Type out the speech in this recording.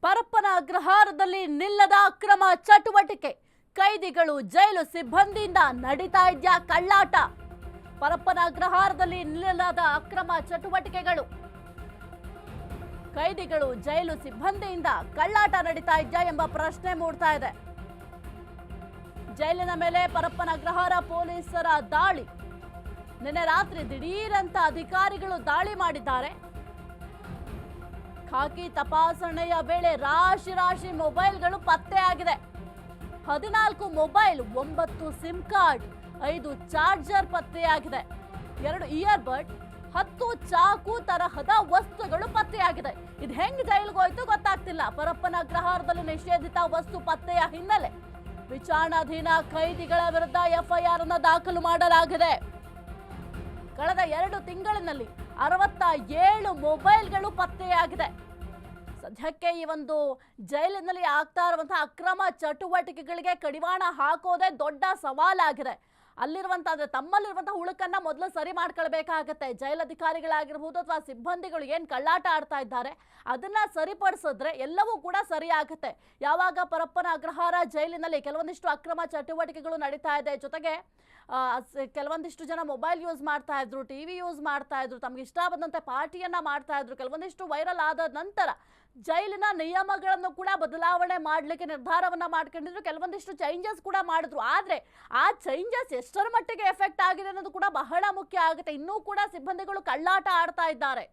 ಪರಪ್ಪನ ಅಗ್ರಹಾರದಲ್ಲಿ ನಿಲ್ಲದ ಅಕ್ರಮ ಚಟುವಟಿಕೆ. ಕೈದಿಗಳು ಜೈಲು ಸಿಬ್ಬಂದಿಯಿಂದ ನಡೀತಾ ಇದೆಯಾ ಕಳ್ಳಾಟ? ಪರಪ್ಪನ ಅಗ್ರಹಾರದಲ್ಲಿ ನಿಲ್ಲದ ಅಕ್ರಮ ಚಟುವಟಿಕೆಗಳು. ಕೈದಿಗಳು ಜೈಲು ಸಿಬ್ಬಂದಿಯಿಂದ ಕಳ್ಳಾಟ ನಡೀತಾ ಇದೆಯಾ ಎಂಬ ಪ್ರಶ್ನೆ ಮೂಡ್ತಾ ಇದೆ. ಜೈಲಿನ ಮೇಲೆ ಪರಪ್ಪನ ಅಗ್ರಹಾರ ಪೊಲೀಸರ ದಾಳಿ. ನಿನ್ನೆ ರಾತ್ರಿ ದಿಢೀರಂತ ಅಧಿಕಾರಿಗಳು ದಾಳಿ ಮಾಡಿದ್ದಾರೆ. ಖಾಕಿ ತಪಾಸಣೆಯ ವೇಳೆ ರಾಶಿ ಮೊಬೈಲ್ಗಳು ಪತ್ತೆಯಾಗಿದೆ. 14 ಮೊಬೈಲ್, 9 ಸಿಮ್ ಕಾರ್ಡ್, 5 ಚಾರ್ಜರ್ ಪತ್ತೆಯಾಗಿದೆ. 2 ಇಯರ್ಬಡ್, 10 ಚಾಕು ತರಹದ ವಸ್ತುಗಳು ಪತ್ತೆಯಾಗಿದೆ. ಇದು ಹೆಂಗ್ ಜೈಲಿಗೆ ಹೋಯ್ತು ಗೊತ್ತಾಗ್ತಿಲ್ಲ. ಪರಪ್ಪನ ಅಗ್ರಹಾರದಲ್ಲಿ ನಿಷೇಧಿತ ವಸ್ತು ಪತ್ತೆಯ ಹಿನ್ನೆಲೆ ವಿಚಾರಣಾಧೀನ ಕೈದಿಗಳ ವಿರುದ್ಧ ಎಫ್ಐಆರ್ ಅನ್ನು ದಾಖಲು ಮಾಡಲಾಗಿದೆ. ಕಳೆದ 2 ತಿಂಗಳಿನಲ್ಲಿ 67 ಮೊಬೈಲ್ಗಳು ಪತ್ತೆಯಾಗಿದೆ. ಸದ್ಯಕ್ಕೆ ಈ ಒಂದು ಜೈಲಿನಲ್ಲಿ ಆಗ್ತಾ ಇರುವಂತಹ ಅಕ್ರಮ ಚಟುವಟಿಕೆಗಳಿಗೆ ಕಡಿವಾಣ ಹಾಕೋದೇ ದೊಡ್ಡ ಸವಾಲಾಗಿದೆ. ಅಲ್ಲಿರುವಂತಹ ತಮ್ಮಲ್ಲಿರುವಂತಹ ಹುಳುಕನ್ನ ಮೊದಲು ಸರಿ ಮಾಡ್ಕೊಳ್ಬೇಕಾಗತ್ತೆ. ಜೈಲಧಿಕಾರಿಗಳಾಗಿರ್ಬೋದು ಅಥವಾ ಸಿಬ್ಬಂದಿಗಳು ಏನ್ ಕಳ್ಳಾಟ ಆಡ್ತಾ ಇದ್ದಾರೆ ಅದನ್ನ ಸರಿಪಡಿಸಿದ್ರೆ ಎಲ್ಲವೂ ಕೂಡ ಸರಿ ಆಗುತ್ತೆ. ಯಾವಾಗ ಪರಪ್ಪನ ಅಗ್ರಹಾರ ಜೈಲಿನಲ್ಲಿ ಕೆಲವೊಂದಿಷ್ಟು ಅಕ್ರಮ ಚಟುವಟಿಕೆಗಳು ನಡೀತಾ ಇದೆ, ಜೊತೆಗೆ ಕೆಲವೊಂದಿಷ್ಟು ಜನ ಮೊಬೈಲ್ ಯೂಸ್ ಮಾಡ್ತಾ ಇದ್ರು, ಟಿವಿ ಯೂಸ್ ಮಾಡ್ತಾ ಇದ್ರು, ತಮ್ಗೆ ಇಷ್ಟ ಬಂದಂತೆ ಪಾರ್ಟಿಯನ್ನ ಮಾಡ್ತಾ ಇದ್ರು. ಕೆಲವೊಂದಿಷ್ಟು ವೈರಲ್ ಆದ ನಂತರ ಜೈಲಿನ ನಿಯಮಗಳನ್ನು ಕೂಡ ಬದಲಾವಣೆ ಮಾಡಲಿಕ್ಕೆ ನಿರ್ಧಾರವನ್ನ ಮಾಡ್ಕೊಂಡಿದ್ರು. ಕೆಲವೊಂದಿಷ್ಟು ಚೇಂಜಸ್ ಕೂಡ ಮಾಡಿದ್ರು. ಆದ್ರೆ ಆ ಚೇಂಜಸ್ ಎಷ್ಟರ ಮಟ್ಟಿಗೆ ಎಫೆಕ್ಟ್ ಆಗಿದೆ ಅನ್ನೋದು ಕೂಡ ಬಹಳ ಮುಖ್ಯ ಆಗುತ್ತೆ. ಇನ್ನೂ ಕೂಡ ಸಿಬ್ಬಂದಿಗಳು ಕಳ್ಳಾಟ ಆಡ್ತಾ ಇದ್ದಾರೆ.